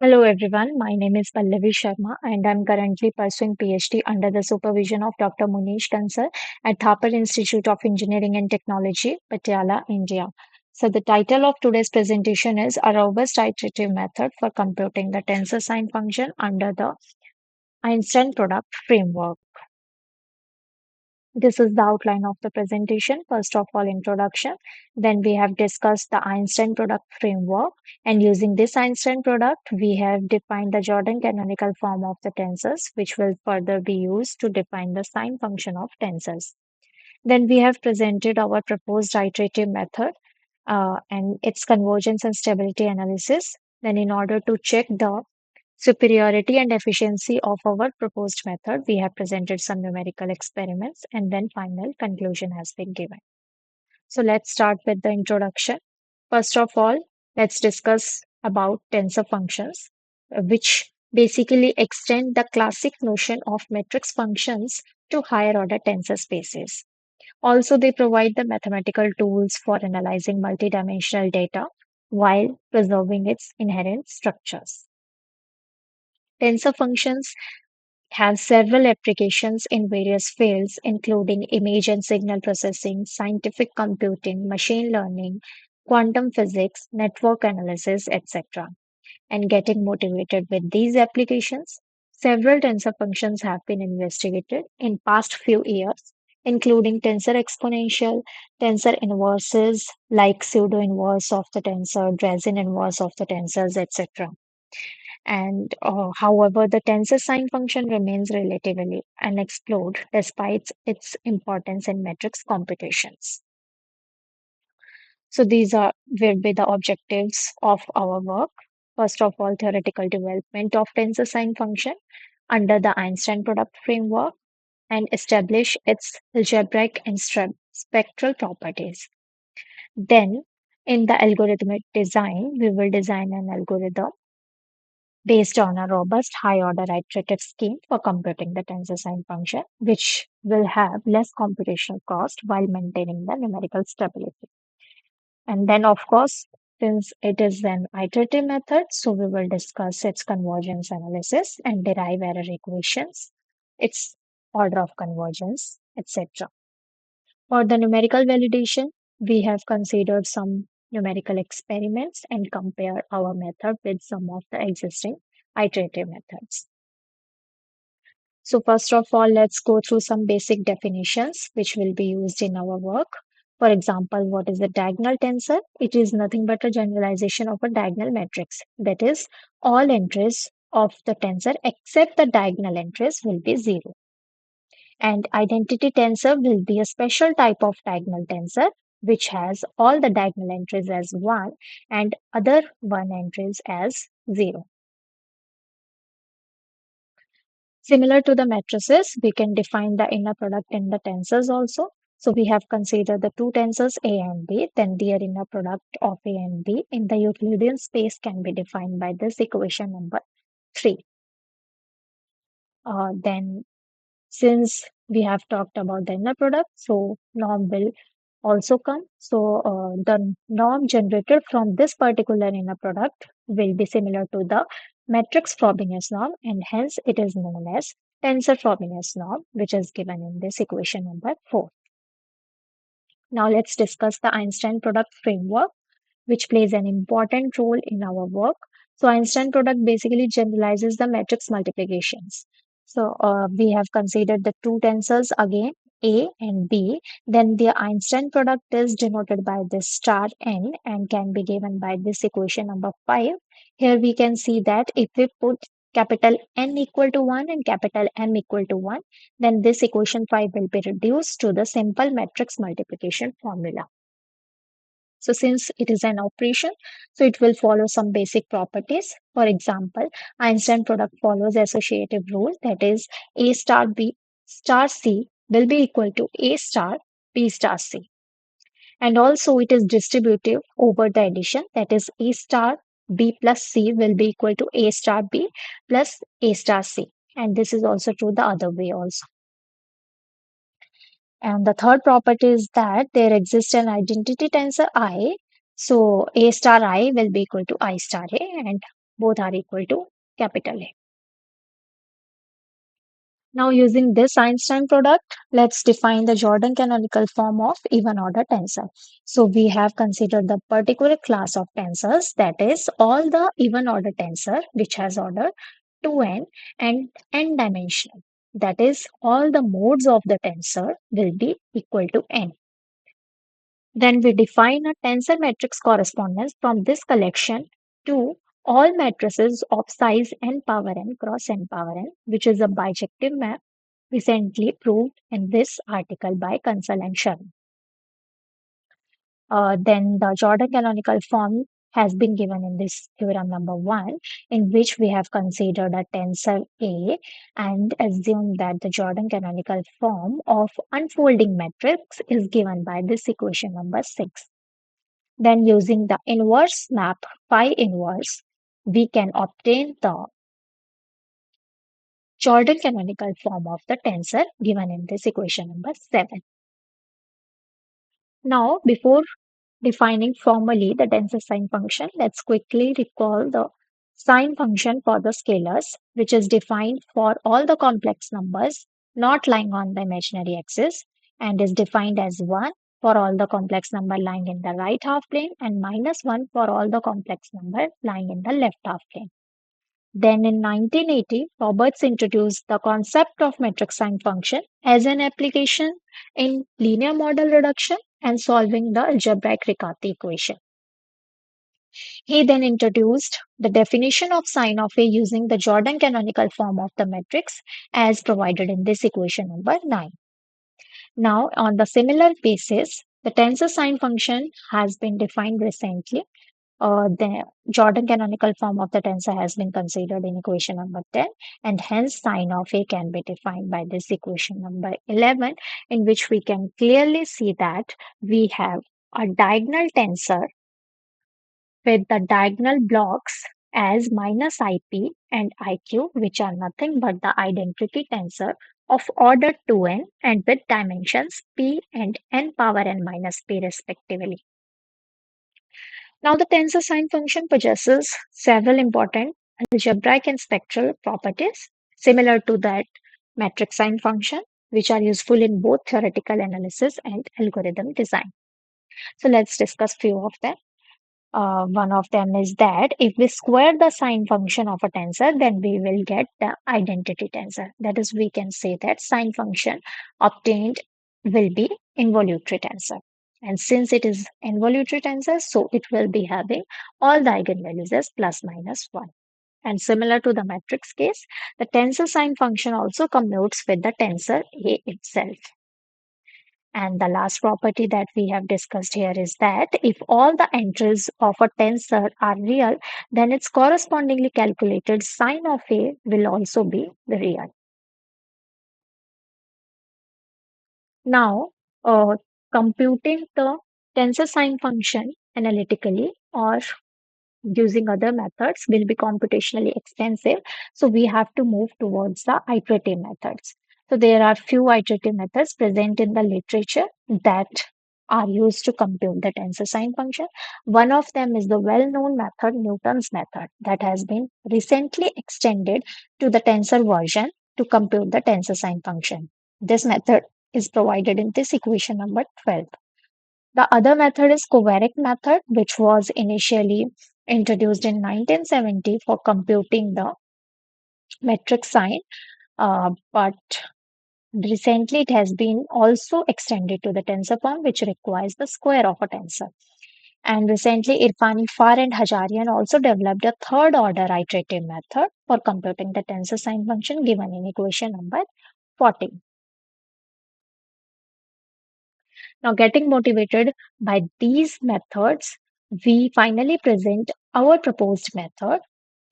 Hello everyone, my name is Pallvi Sharma and I'm currently pursuing PhD under the supervision of Dr. Munish Kansal at Thapar Institute of Engineering and Technology, Patiala, India. So the title of today's presentation is A Robust Iterative Method for Computing the Tensor Sign Function under the Einstein Product Framework. This is the outline of the presentation. First of all, introduction. Then we have discussed the Einstein product framework. And using this Einstein product, we have defined the Jordan canonical form of the tensors, which will further be used to define the sign function of tensors. Then we have presented our proposed iterative method and its convergence and stability analysis. Then in order to check the superiority and efficiency of our proposed method, we have presented some numerical experiments and then final conclusion has been given. So let's start with the introduction. First of all, let's discuss about tensor functions, which basically extend the classic notion of matrix functions to higher order tensor spaces. Also, they provide the mathematical tools for analyzing multidimensional data while preserving its inherent structures. Tensor functions have several applications in various fields, including image and signal processing, scientific computing, machine learning, quantum physics, network analysis, etc. And getting motivated with these applications, several tensor functions have been investigated in past few years, including tensor exponential, tensor inverses like pseudo inverse of the tensor, Dresden inverse of the tensors, etc. And however, the tensor sign function remains relatively unexplored despite its importance in matrix computations. So these are will be the objectives of our work. First of all, theoretical development of tensor sign function under the Einstein product framework and establish its algebraic and spectral properties. Then, in the algorithmic design, we will design an algorithm based on a robust high-order iterative scheme for computing the tensor sign function, which will have less computational cost while maintaining the numerical stability. And then, of course, since it is an iterative method, so we will discuss its convergence analysis and derive error equations, its order of convergence, etc. For the numerical validation, we have considered some numerical experiments and compare our method with some of the existing iterative methods. So first of all, let's go through some basic definitions which will be used in our work. For example, what is a diagonal tensor? It is nothing but a generalization of a diagonal matrix. That is, all entries of the tensor except the diagonal entries will be zero. And identity tensor will be a special type of diagonal tensor which has all the diagonal entries as 1 and other 1 entries as 0. Similar to the matrices, we can define the inner product in the tensors also. So we have considered the two tensors A and B, then their inner product of A and B in the Euclidean space can be defined by this equation number 3. Then since we have talked about the inner product, so norm will also come. So the norm generated from this particular inner product will be similar to the matrix Frobenius norm, and hence it is known as tensor Frobenius norm, which is given in this equation number 4. Now let's discuss the Einstein product framework, which plays an important role in our work. So Einstein product basically generalizes the matrix multiplications. So we have considered the two tensors again, A and B. Then the Einstein product is denoted by this star n and can be given by this equation number 5. Here we can see that if we put capital N equal to 1 and capital M equal to 1, then this equation 5 will be reduced to the simple matrix multiplication formula. So since it is an operation, so it will follow some basic properties. For example, Einstein product follows associative rule, that is A star B star C will be equal to A star B star C. And also it is distributive over the addition, that is A star B plus C will be equal to A star B plus A star C. And this is also true the other way also. And the third property is that there exists an identity tensor I. So A star I will be equal to I star A, and Both are equal to capital A. Now, using this Einstein product, let's define the Jordan canonical form of even order tensor. So, we have considered the particular class of tensors, that is, all the even order tensor which has order 2n and n dimensional. That is, all the modes of the tensor will be equal to n. Then we define a tensor matrix correspondence from this collection to all matrices of size n power n cross n power n, which is a bijective map recently proved in this article by Kansal and Sharma. Then the Jordan canonical form has been given in this theorem number 1, in which we have considered a tensor A and assumed that the Jordan canonical form of unfolding matrix is given by this equation number 6. Then using the inverse map phi inverse, we can obtain the Jordan canonical form of the tensor given in this equation number 7. Now, before defining formally the tensor sine function, let's quickly recall the sine function for the scalars, which is defined for all the complex numbers not lying on the imaginary axis and is defined as 1 for all the complex number lying in the right half plane and minus 1 for all the complex number lying in the left half plane. Then in 1980, Roberts introduced the concept of metric sign function as an application in linear model reduction and solving the algebraic Riccati equation. He then introduced the definition of sign of A using the Jordan canonical form of the matrix as provided in this equation number 9. Now, on the similar basis, the tensor sign function has been defined recently. The Jordan canonical form of the tensor has been considered in equation number 10, and hence sign of A can be defined by this equation number 11, in which we can clearly see that we have a diagonal tensor with the diagonal blocks as minus IP and IQ, which are nothing but the identity tensor of order 2n and with dimensions p and n power n minus p respectively. Now, the tensor sign function possesses several important algebraic and spectral properties similar to that metric sign function, which are useful in both theoretical analysis and algorithm design. So, let's discuss few of them. One of them is that if we square the sign function of a tensor, then we will get the identity tensor. That is, we can say that sign function obtained will be involutory tensor. And since it is involutory tensor, so it will be having all the eigenvalues as plus minus 1. And similar to the matrix case, the tensor sign function also commutes with the tensor A itself. And the last property that we have discussed here is that if all the entries of a tensor are real, then its correspondingly calculated sign of A will also be real. Now, computing the tensor sign function analytically or using other methods will be computationally expensive. So we have to move towards the iterative methods. So there are few iterative methods present in the literature that are used to compute the tensor sign function. One of them is the well-known method, Newton's method, that has been recently extended to the tensor version to compute the tensor sign function. This method is provided in this equation number 12. The other method is covariant method, which was initially introduced in 1970 for computing the metric sign, but recently it has been also extended to the tensor form, which requires the square of a tensor. And recently, Irfani Far and Hajarian also developed a third order iterative method for computing the tensor sign function given in equation number 14. Now, getting motivated by these methods, we finally present our proposed method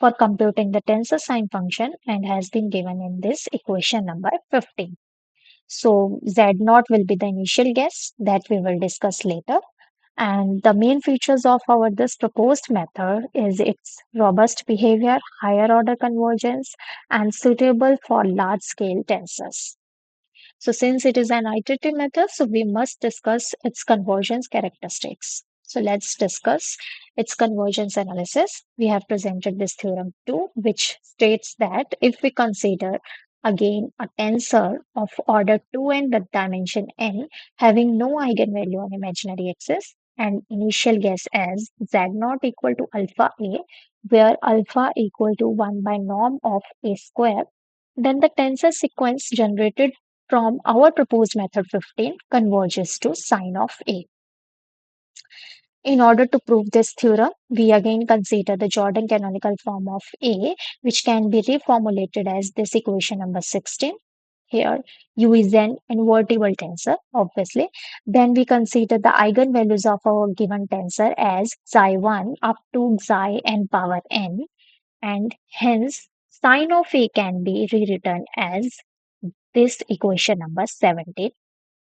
for computing the tensor sign function and has been given in this equation number 15. So, Z naught will be the initial guess that we will discuss later. And the main features of our this proposed method is its robust behavior, higher order convergence, and suitable for large scale tensors. So since it is an iterative method, so we must discuss its convergence characteristics. So let's discuss its convergence analysis. We have presented this theorem too, which states that if we consider again a tensor of order 2n with dimension n having no eigenvalue on imaginary axis and initial guess as z naught equal to alpha a, where alpha equal to 1 by norm of a square, then the tensor sequence generated from our proposed method 15 converges to sine of a. In order to prove this theorem, we again consider the Jordan canonical form of A, which can be reformulated as this equation number 16. Here, U is an invertible tensor, obviously. Then we consider the eigenvalues of our given tensor as xi1 up to xi n power n, and hence sine of A can be rewritten as this equation number 17,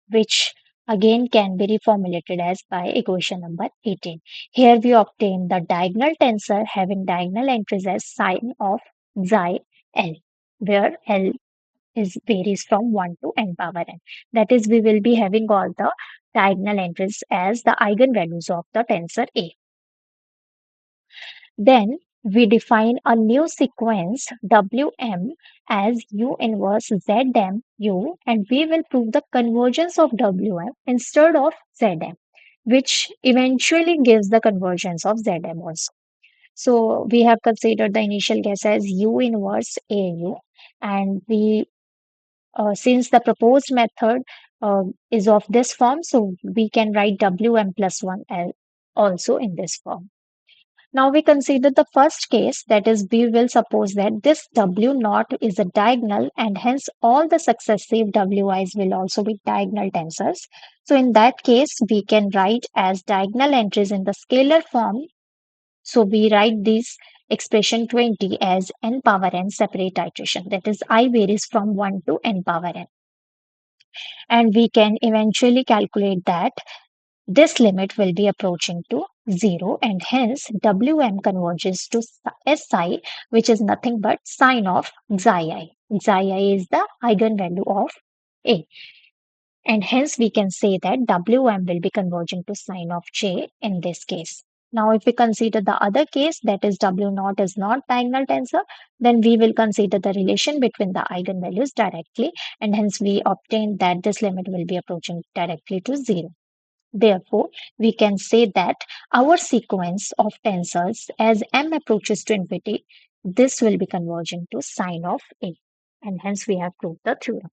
which again can be reformulated as by equation number 18. Here we obtain the diagonal tensor having diagonal entries as sine of xi L, where L is varies from 1 to n power n. That is, we will be having all the diagonal entries as the eigenvalues of the tensor A. Then we define a new sequence Wm as U inverse Zm U, and we will prove the convergence of Wm instead of Zm, which eventually gives the convergence of Zm also. So we have considered the initial guess as U inverse AU, and we since the proposed method is of this form, so we can write Wm plus 1 L also in this form. Now we consider the first case, that is, we will suppose that this W naught is a diagonal and hence all the successive Wi's will also be diagonal tensors. So in that case, we can write as diagonal entries in the scalar form. So we write this expression 20 as n power n separate iteration. That is, I varies from 1 to n power n. And we can eventually calculate that this limit will be approaching to 0 and hence Wm converges to Si, which is nothing but sine of xi. Xi is the eigenvalue of A, and hence we can say that Wm will be converging to sine of j in this case. Now if we consider the other case, that is W naught is not diagonal tensor, then we will consider the relation between the eigenvalues directly, and hence we obtain that this limit will be approaching directly to 0. Therefore, we can say that our sequence of tensors as m approaches to infinity, this will be converging to sine of A, and hence we have proved the theorem.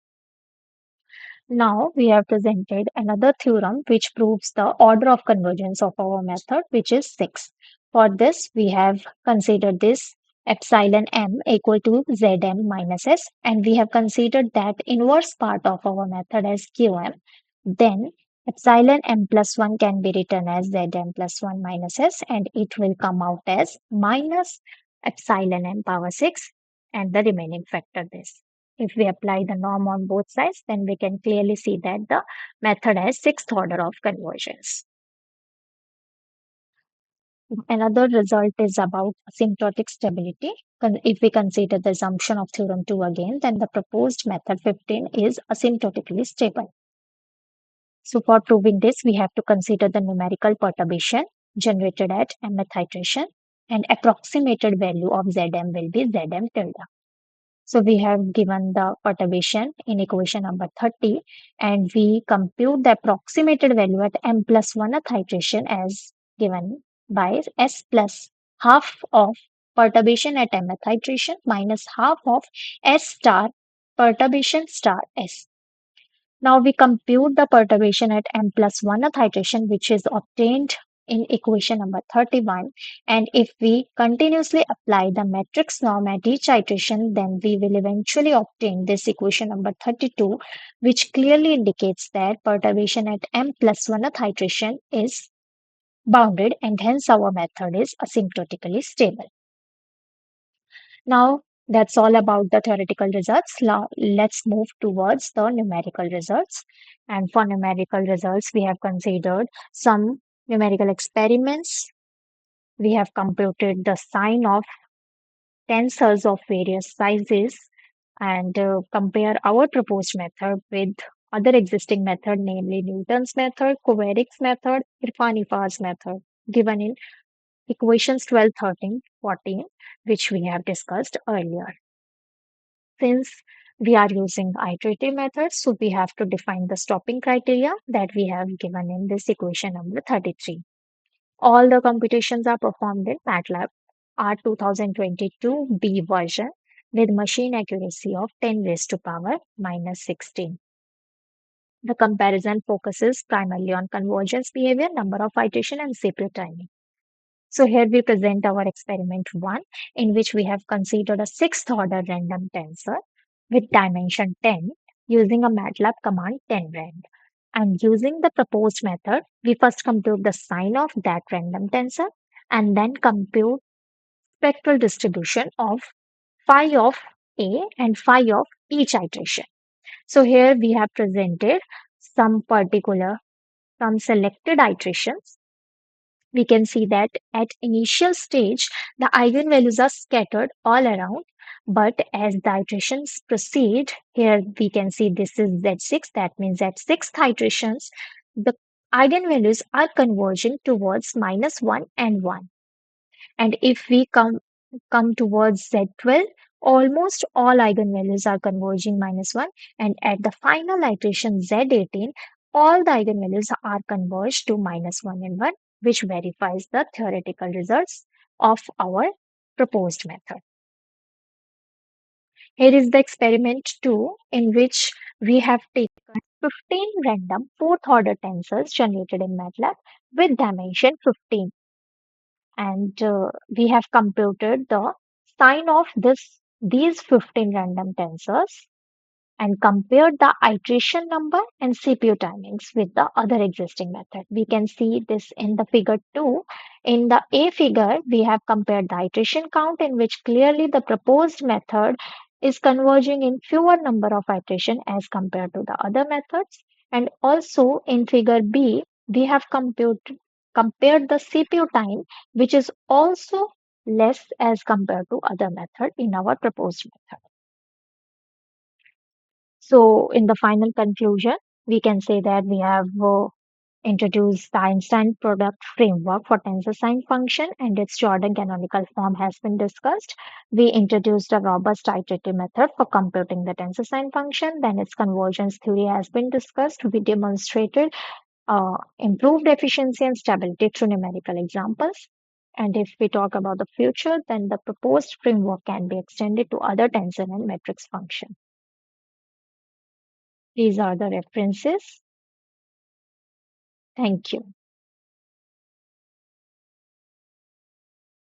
Now we have presented another theorem which proves the order of convergence of our method, which is 6. For this, we have considered this epsilon m equal to zm minus s, and we have considered that inverse part of our method as qm. Then epsilon m plus 1 can be written as zm plus 1 minus s, and it will come out as minus epsilon m power 6 and the remaining factor this. If we apply the norm on both sides, then we can clearly see that the method has sixth order of convergence. Another result is about asymptotic stability. If we consider the assumption of theorem 2 again, then the proposed method 15 is asymptotically stable. So for proving this, we have to consider the numerical perturbation generated at mth iteration, and approximated value of Zm will be Zm tilde. So we have given the perturbation in equation number 30, and we compute the approximated value at m plus 1th iteration as given by s plus half of perturbation at mth iteration minus half of s star perturbation star s. Now we compute the perturbation at m plus 1th iteration, which is obtained in equation number 31. And if we continuously apply the matrix norm at each iteration, then we will eventually obtain this equation number 32, which clearly indicates that perturbation at m plus 1th iteration is bounded, and hence our method is asymptotically stable. Now that's all about the theoretical results. Now let's move towards the numerical results. And for numerical results, we have considered some numerical experiments. We have computed the sign of tensors of various sizes and compare our proposed method with other existing method, namely Newton's method, Kovarik's method, Irfani-Far's method, given in equations 12, 13, 14, which we have discussed earlier. Since we are using iterative methods, so we have to define the stopping criteria that we have given in this equation number 33. All the computations are performed in MATLAB R 2022 B version with machine accuracy of 10 raised to power minus 16. The comparison focuses primarily on convergence behavior, number of iteration, and CPU timing. So here we present our experiment 1, in which we have considered a sixth order random tensor with dimension 10 using a MATLAB command 10rand. And using the proposed method, we first compute the sign of that random tensor and then compute spectral distribution of phi of A and phi of each iteration. So here we have presented some selected iterations. We can see that at initial stage, the eigenvalues are scattered all around, but as the iterations proceed, here we can see this is Z6, that means at sixth iterations, the eigenvalues are converging towards minus 1 and 1. And if we come towards Z12, almost all eigenvalues are converging minus 1, and at the final iteration Z18, all the eigenvalues are converged to minus 1 and 1, which verifies the theoretical results of our proposed method. Here is the experiment 2, in which we have taken 15 random fourth order tensors generated in MATLAB with dimension 15, and we have computed the sign of these 15 random tensors and compared the iteration number and CPU timings with the other existing method. We can see this in the figure 2. In the A figure, we have compared the iteration count, in which clearly the proposed method is converging in fewer number of iteration as compared to the other methods. And also in figure B, we have compared the CPU time, which is also less as compared to other method in our proposed method. So, in the final conclusion, we can say that we have introduced the Einstein product framework for tensor sign function, and its Jordan canonical form has been discussed. We introduced a robust iterative method for computing the tensor sign function. Then its convergence theory has been discussed. We demonstrated improved efficiency and stability through numerical examples. And if we talk about the future, then the proposed framework can be extended to other tensor and matrix functions. These are the references. Thank you.